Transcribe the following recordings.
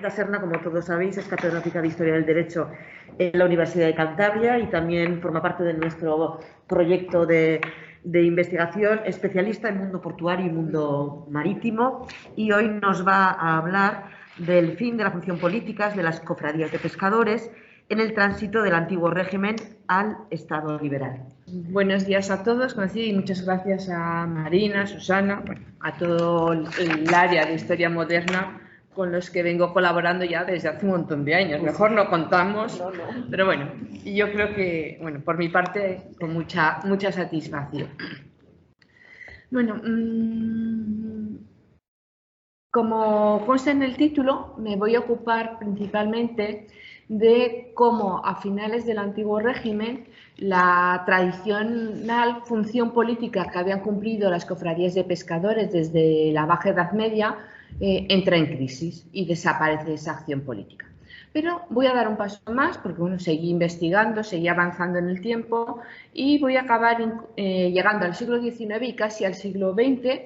Margarita Serna, como todos sabéis, es catedrática de Historia del Derecho en la Universidad de Cantabria y también forma parte de nuestro proyecto de investigación, especialista en mundo portuario y mundo marítimo, y hoy nos va a hablar del fin de la función política de las cofradías de pescadores en el tránsito del antiguo régimen al Estado liberal. Buenos días a todos, y muchas gracias a Marina, Susana, a todo el área de historia moderna con los que vengo colaborando ya desde hace un montón de años. Mejor no contamos, pero bueno, yo creo que, por mi parte, con mucha satisfacción. Bueno, como consta en el título, me voy a ocupar principalmente de cómo a finales del antiguo régimen la tradicional función política que habían cumplido las cofradías de pescadores desde la Baja Edad Media entra en crisis y desaparece esa acción política. Pero voy a dar un paso más porque seguí investigando, seguí avanzando en el tiempo y voy a acabar llegando al siglo XIX y casi al siglo XX,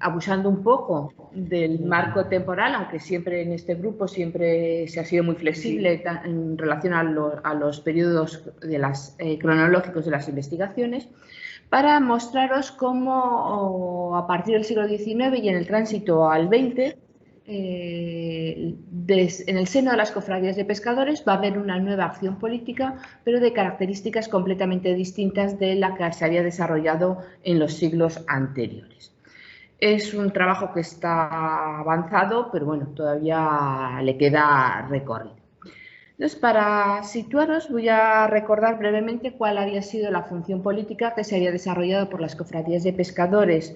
abusando un poco del marco temporal, aunque siempre en este grupo siempre se ha sido muy flexible en relación a los periodos cronológicos de las investigaciones, para mostraros cómo a partir del siglo XIX y en el tránsito al XX, en el seno de las cofradías de pescadores va a haber una nueva acción política, pero de características completamente distintas de la que se había desarrollado en los siglos anteriores. Es un trabajo que está avanzado, pero todavía le queda recorrido. Entonces, para situaros, voy a recordar brevemente cuál había sido la función política que se había desarrollado por las cofradías de pescadores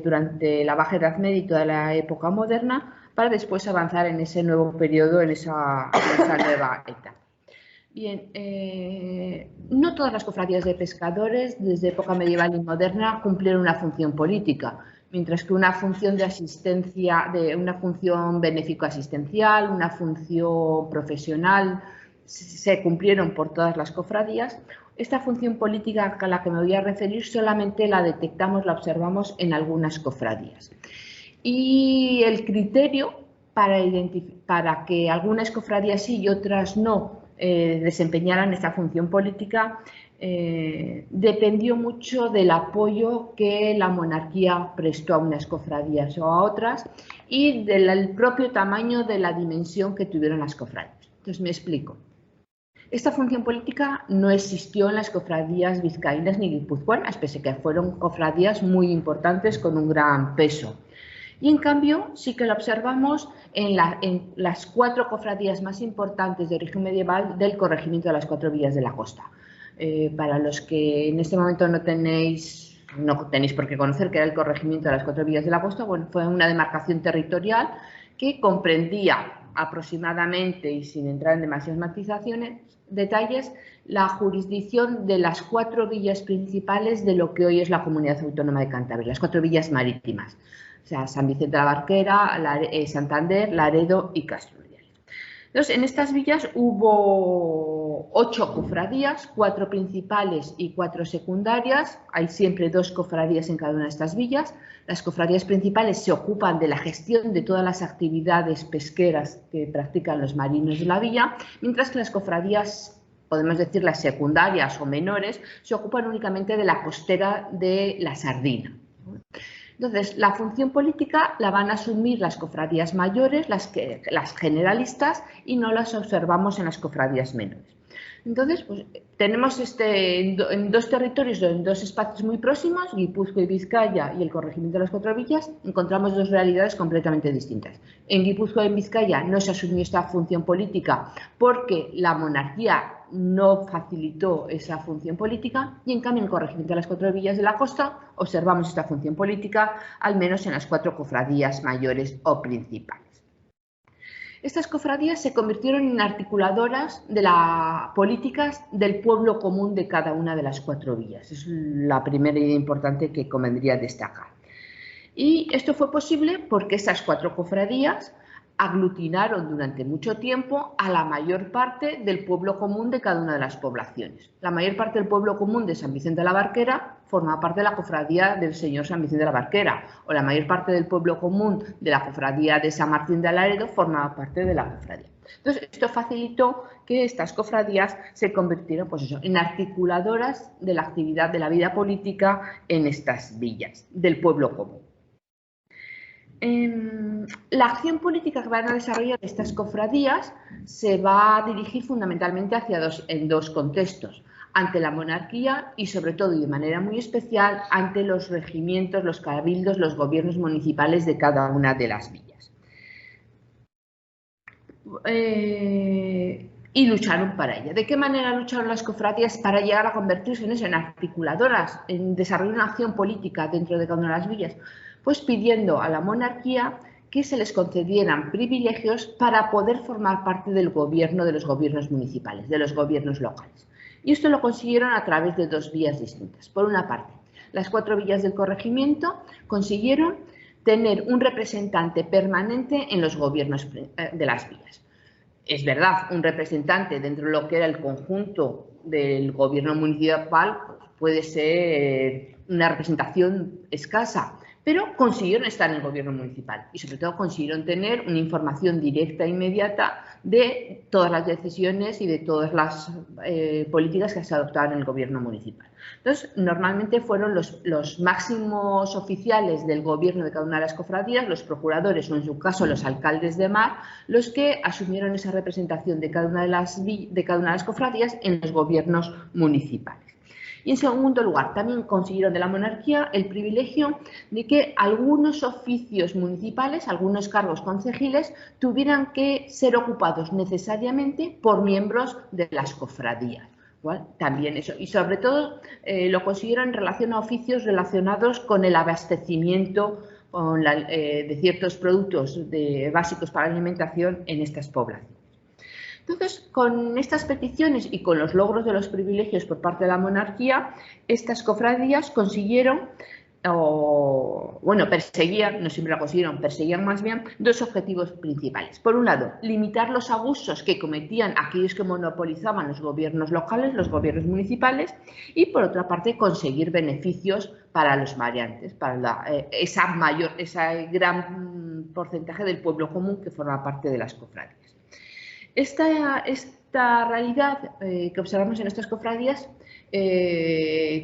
durante la Baja Edad Media y toda la época moderna, para después avanzar en ese nuevo periodo, en esa nueva etapa. Bien, no todas las cofradías de pescadores desde época medieval y moderna cumplieron una función política, mientras que una función de asistencia, una función benéfico-asistencial, una función profesional, se cumplieron por todas las cofradías. Esta función política a la que me voy a referir solamente la detectamos, la observamos en algunas cofradías. Y el criterio para que algunas cofradías sí y otras no desempeñaran esta función política dependió mucho del apoyo que la monarquía prestó a unas cofradías o a otras y del propio tamaño de la dimensión que tuvieron las cofradías. Entonces, me explico. Esta función política no existió en las cofradías vizcaínas ni guipuzcoanas, pese a que fueron cofradías muy importantes con un gran peso. Y en cambio sí que lo observamos en las 4 cofradías más importantes de origen medieval del corregimiento de las 4 villas de la costa. Para los que en este momento no tenéis por qué conocer qué era el corregimiento de las 4 villas de la costa, fue una demarcación territorial que comprendía aproximadamente, y sin entrar en demasiadas detalles, la jurisdicción de las 4 villas principales de lo que hoy es la Comunidad Autónoma de Cantabria, las 4 villas marítimas. O sea, San Vicente de la Barquera, Santander, Laredo y Castro. Entonces, en estas villas hubo 8 cofradías, 4 principales y 4 secundarias. Hay siempre 2 cofradías en cada una de estas villas. Las cofradías principales se ocupan de la gestión de todas las actividades pesqueras que practican los marinos de la villa, mientras que las cofradías, podemos decir las secundarias o menores, se ocupan únicamente de la costera de la Sardina. Entonces, la función política la van a asumir las cofradías mayores, las generalistas, y no las observamos en las cofradías menores. Entonces, tenemos en 2 territorios, en 2 espacios muy próximos, Guipúzcoa y Vizcaya y el corregimiento de las 4 villas, encontramos 2 realidades completamente distintas. En Guipúzcoa y en Vizcaya no se asumió esta función política porque la monarquía no facilitó esa función política, y en cambio en el corregimiento de las 4 villas de la costa observamos esta función política, al menos en las 4 cofradías mayores o principales. Estas cofradías se convirtieron en articuladoras de las políticas del pueblo común de cada una de las 4 villas. Es la primera idea importante que convendría destacar. Y esto fue posible porque estas 4 cofradías aglutinaron durante mucho tiempo a la mayor parte del pueblo común de cada una de las poblaciones. La mayor parte del pueblo común de San Vicente de la Barquera formaba parte de la cofradía del señor San Vicente de la Barquera, o la mayor parte del pueblo común de la cofradía de San Martín de Alaredo formaba parte de la cofradía. Entonces, esto facilitó que estas cofradías se convirtieran, pues eso, en articuladoras de la actividad de la vida política en estas villas del pueblo común. La acción política que van a desarrollar estas cofradías se va a dirigir fundamentalmente en dos contextos: ante la monarquía y, sobre todo y de manera muy especial, ante los regimientos, los cabildos, los gobiernos municipales de cada una de las villas. Y lucharon para ella. ¿De qué manera lucharon las cofradías para llegar a convertirse en articuladoras, en desarrollar una acción política dentro de cada una de las villas? Pues pidiendo a la monarquía que se les concedieran privilegios para poder formar parte del gobierno, de los gobiernos municipales, de los gobiernos locales. Y esto lo consiguieron a través de dos vías distintas. Por una parte, las 4 villas del corregimiento consiguieron tener un representante permanente en los gobiernos de las villas. Es verdad, un representante dentro de lo que era el conjunto del gobierno municipal puede ser una representación escasa, pero consiguieron estar en el gobierno municipal y, sobre todo, consiguieron tener una información directa e inmediata de todas las decisiones y de todas las políticas que se adoptaban en el gobierno municipal. Entonces, normalmente fueron los máximos oficiales del gobierno de cada una de las cofradías, los procuradores o, en su caso, los alcaldes de mar, los que asumieron esa representación de cada una de las cofradías en los gobiernos municipales. Y, en segundo lugar, también consiguieron de la monarquía el privilegio de que algunos oficios municipales, algunos cargos concejiles, tuvieran que ser ocupados necesariamente por miembros de las cofradías. ¿Vale? También eso. Y, sobre todo, lo consiguieron en relación a oficios relacionados con el abastecimiento de ciertos productos básicos para la alimentación en estas poblaciones. Entonces, con estas peticiones y con los logros de los privilegios por parte de la monarquía, estas cofradías consiguieron, perseguían, no siempre lo consiguieron, perseguían más bien dos objetivos principales. Por un lado, limitar los abusos que cometían aquellos que monopolizaban los gobiernos locales, los gobiernos municipales, y, por otra parte, conseguir beneficios para los mariantes, para ese gran porcentaje del pueblo común que forma parte de las cofradías. Esta realidad que observamos en estas cofradías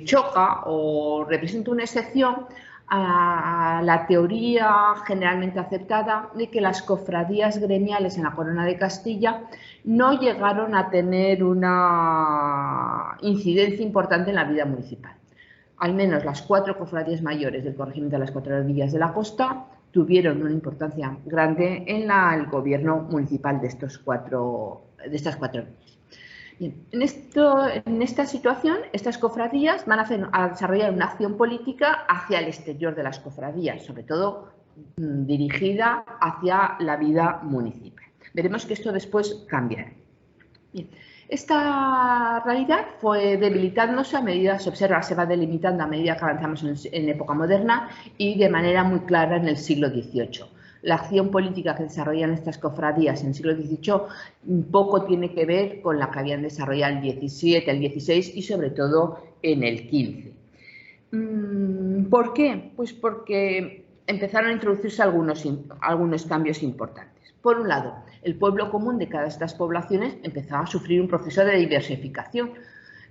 choca o representa una excepción a la teoría generalmente aceptada de que las cofradías gremiales en la Corona de Castilla no llegaron a tener una incidencia importante en la vida municipal. Al menos las 4 cofradías mayores del corregimiento de las 4 villas de la costa tuvieron una importancia grande en el gobierno municipal de estas 4 villas. Bien, en esta situación, estas cofradías van a desarrollar una acción política hacia el exterior de las cofradías, sobre todo dirigida hacia la vida municipal. Veremos que esto después cambiará. Bien. Esta realidad fue debilitándose a medida, se va delimitando a medida que avanzamos en época moderna y de manera muy clara en el siglo XVIII. La acción política que desarrollan estas cofradías en el siglo XVIII poco tiene que ver con la que habían desarrollado el XVII, el XVI y, sobre todo, en el XV. ¿Por qué? Pues porque empezaron a introducirse algunos cambios importantes. Por un lado, el pueblo común de cada de estas poblaciones empezaba a sufrir un proceso de diversificación.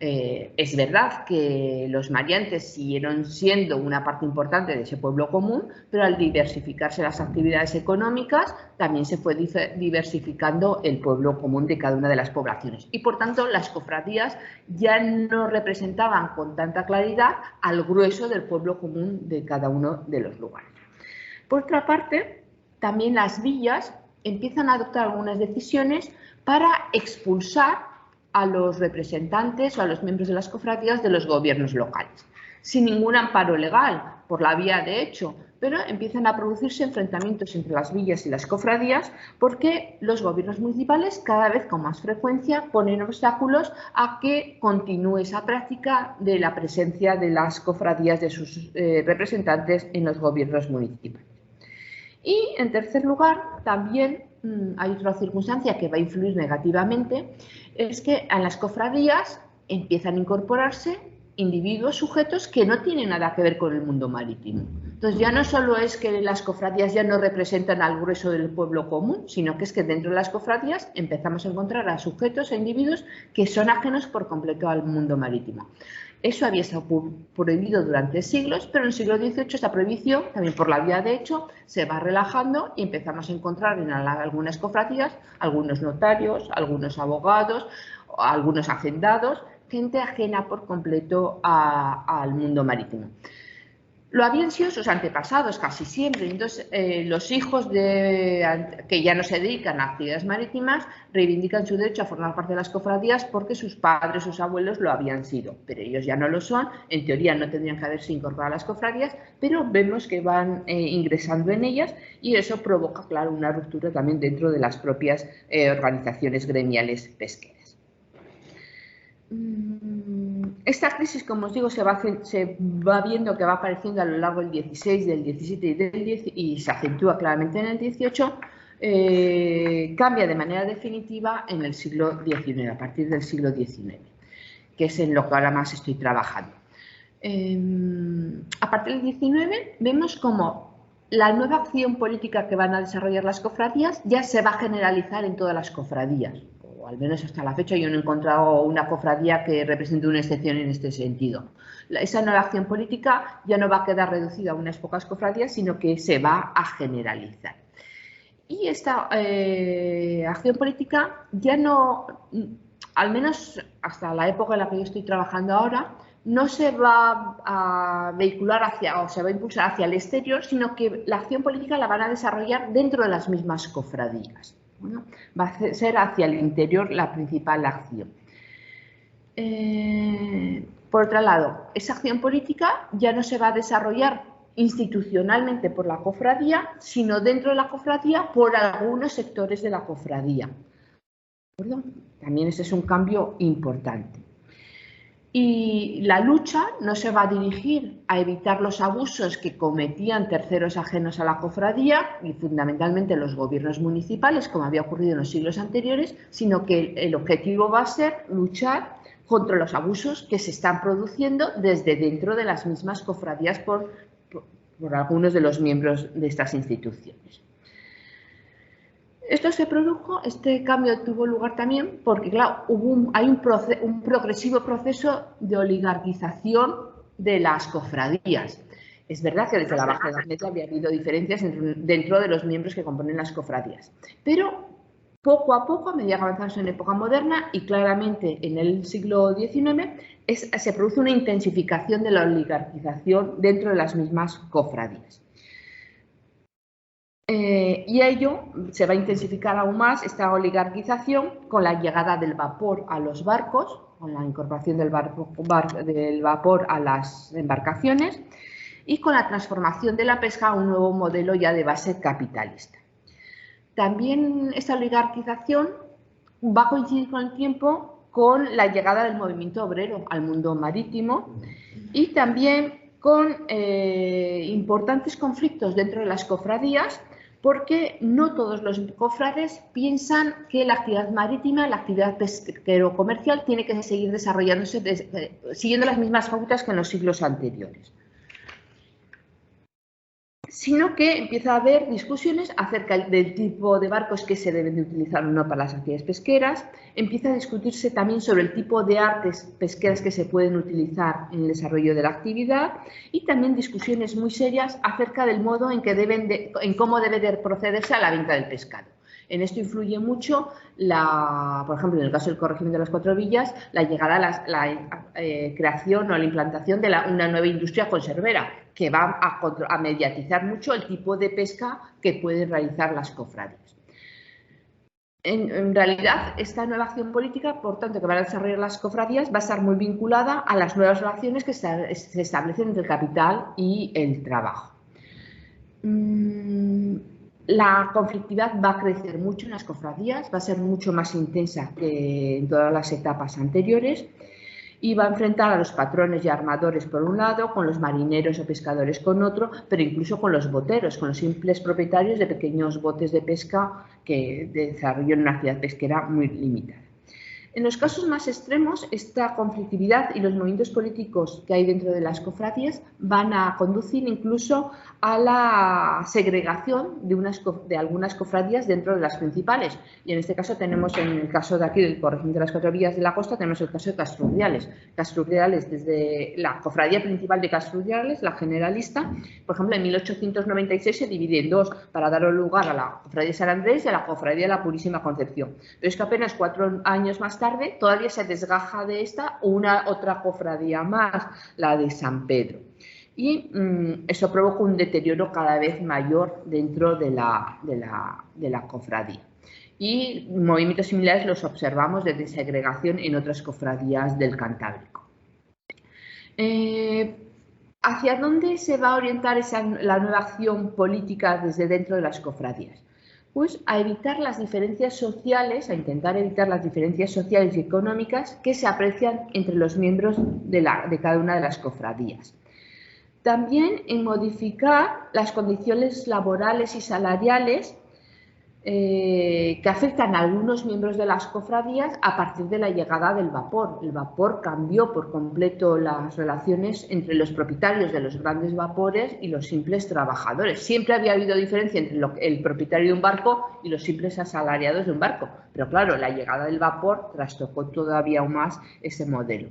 Es verdad que los mariantes siguieron siendo una parte importante de ese pueblo común, pero al diversificarse las actividades económicas, también se fue diversificando el pueblo común de cada una de las poblaciones. Y, por tanto, las cofradías ya no representaban con tanta claridad al grueso del pueblo común de cada uno de los lugares. Por otra parte, también las villas empiezan a adoptar algunas decisiones para expulsar a los representantes o a los miembros de las cofradías de los gobiernos locales, sin ningún amparo legal, por la vía de hecho, pero empiezan a producirse enfrentamientos entre las villas y las cofradías porque los gobiernos municipales cada vez con más frecuencia ponen obstáculos a que continúe esa práctica de la presencia de las cofradías de sus representantes en los gobiernos municipales. Y, en tercer lugar, también hay otra circunstancia que va a influir negativamente, es que a las cofradías empiezan a incorporarse individuos, sujetos que no tienen nada que ver con el mundo marítimo. Entonces ya no solo es que las cofradías ya no representan al grueso del pueblo común, sino que es que dentro de las cofradías empezamos a encontrar a sujetos e individuos que son ajenos por completo al mundo marítimo. Eso había estado prohibido durante siglos, pero en el siglo XVIII esta prohibición, también por la vía de hecho, se va relajando y empezamos a encontrar en algunas cofradías, algunos notarios, algunos abogados, algunos hacendados, gente ajena por completo al mundo marítimo. Lo habían sido sus antepasados casi siempre. Entonces, los hijos que ya no se dedican a actividades marítimas reivindican su derecho a formar parte de las cofradías porque sus padres, sus abuelos lo habían sido, pero ellos ya no lo son. En teoría no tendrían que haberse incorporado a las cofradías, pero vemos que van ingresando en ellas y eso provoca, claro, una ruptura también dentro de las propias organizaciones gremiales pesqueras. Esta crisis, como os digo, se va viendo que va apareciendo a lo largo del XVI, del XVII y se acentúa claramente en el XVIII, cambia de manera definitiva en el siglo XIX, a partir del siglo XIX, que es en lo que ahora más estoy trabajando. A partir del XIX vemos como la nueva acción política que van a desarrollar las cofradías ya se va a generalizar en todas las cofradías. O al menos hasta la fecha yo no he encontrado una cofradía que represente una excepción en este sentido. Esa nueva acción política ya no va a quedar reducida a unas pocas cofradías, sino que se va a generalizar. Y esta acción política ya no, al menos hasta la época en la que yo estoy trabajando ahora, no se va a vehicular o se va a impulsar hacia el exterior, sino que la acción política la van a desarrollar dentro de las mismas cofradías. Bueno, va a ser hacia el interior la principal acción. Por otro lado, esa acción política ya no se va a desarrollar institucionalmente por la cofradía, sino dentro de la cofradía por algunos sectores de la cofradía. También ese es un cambio importante. Y la lucha no se va a dirigir a evitar los abusos que cometían terceros ajenos a la cofradía y fundamentalmente los gobiernos municipales, como había ocurrido en los siglos anteriores, sino que el objetivo va a ser luchar contra los abusos que se están produciendo desde dentro de las mismas cofradías por algunos de los miembros de estas instituciones. Esto se produjo, este cambio tuvo lugar también porque, claro, hay un progresivo proceso de oligarquización de las cofradías. Es verdad que desde la Baja Edad Media había habido diferencias dentro de los miembros que componen las cofradías, pero poco a poco, a medida que avanzamos en la época moderna y claramente en el siglo XIX, se produce una intensificación de la oligarquización dentro de las mismas cofradías. Y ello se va a intensificar aún más, esta oligarquización, con la llegada del vapor a los barcos, con la incorporación del vapor a las embarcaciones y con la transformación de la pesca a un nuevo modelo ya de base capitalista. También esta oligarquización va a coincidir con el tiempo con la llegada del movimiento obrero al mundo marítimo y también con importantes conflictos dentro de las cofradías, porque no todos los cofrades piensan que la actividad marítima, la actividad pesquero-comercial, tiene que seguir desarrollándose siguiendo las mismas pautas que en los siglos anteriores, sino que empieza a haber discusiones acerca del tipo de barcos que se deben de utilizar o no para las actividades pesqueras, empieza a discutirse también sobre el tipo de artes pesqueras que se pueden utilizar en el desarrollo de la actividad y también discusiones muy serias acerca del modo en cómo debe de procederse a la venta del pescado. En esto influye mucho, por ejemplo, en el caso del corregimiento de las Cuatro Villas, la llegada a la creación o la implantación de una nueva industria conservera que va a mediatizar mucho el tipo de pesca que pueden realizar las cofradías. En realidad, esta nueva acción política, por tanto, que van a desarrollar las cofradías, va a estar muy vinculada a las nuevas relaciones que se establecen entre el capital y el trabajo. La conflictividad va a crecer mucho en las cofradías, va a ser mucho más intensa que en todas las etapas anteriores y va a enfrentar a los patrones y armadores por un lado, con los marineros o pescadores con otro, pero incluso con los boteros, con los simples propietarios de pequeños botes de pesca que desarrollan una actividad pesquera muy limitada. En los casos más extremos, esta conflictividad y los movimientos políticos que hay dentro de las cofradías van a conducir incluso a la segregación de algunas cofradías dentro de las principales. Y en este caso tenemos, en el caso de aquí del corregimiento de las 4 vías de la costa, tenemos el caso de Castrurdiales. Castrurdiales, desde la cofradía principal de Castrurdiales, la generalista, por ejemplo, en 1896 se divide en dos para dar lugar a la cofradía de San Andrés y a la cofradía de la Purísima Concepción. Pero es que apenas 4 años más tarde todavía se desgaja de esta otra cofradía más, la de San Pedro. Y eso provoca un deterioro cada vez mayor dentro de la cofradía. Y movimientos similares los observamos de desegregación en otras cofradías del Cantábrico. ¿Hacia dónde se va a orientar la nueva acción política desde dentro de las cofradías? Pues a evitar las diferencias sociales, a intentar evitar las diferencias sociales y económicas que se aprecian entre los miembros de cada una de las cofradías. También en modificar las condiciones laborales y salariales que afectan a algunos miembros de las cofradías a partir de la llegada del vapor. El vapor cambió por completo las relaciones entre los propietarios de los grandes vapores y los simples trabajadores. Siempre había habido diferencia entre el propietario de un barco y los simples asalariados de un barco, pero claro, la llegada del vapor trastocó todavía aún más ese modelo.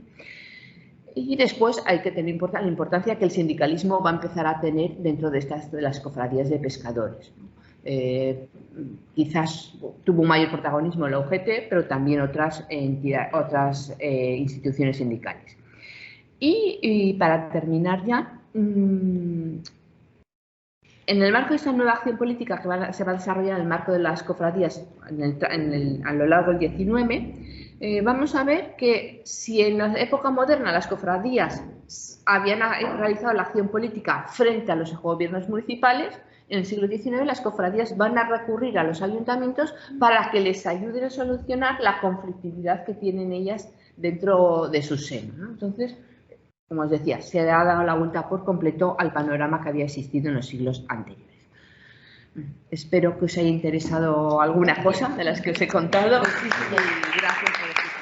Y después hay que tener la importancia que el sindicalismo va a empezar a tener dentro de las cofradías de pescadores. Quizás tuvo un mayor protagonismo la UGT, pero también otras instituciones sindicales. Y para terminar ya, en el marco de esta nueva acción política que se va a desarrollar en el marco de las cofradías a lo largo del 19, vamos a ver que si en la época moderna las cofradías habían realizado la acción política frente a los gobiernos municipales, en el siglo XIX las cofradías van a recurrir a los ayuntamientos para que les ayuden a solucionar la conflictividad que tienen ellas dentro de su seno, ¿no? Entonces, como os decía, se ha dado la vuelta por completo al panorama que había existido en los siglos anteriores. Espero que os haya interesado alguna cosa de las que os he contado. Y gracias por escuchar.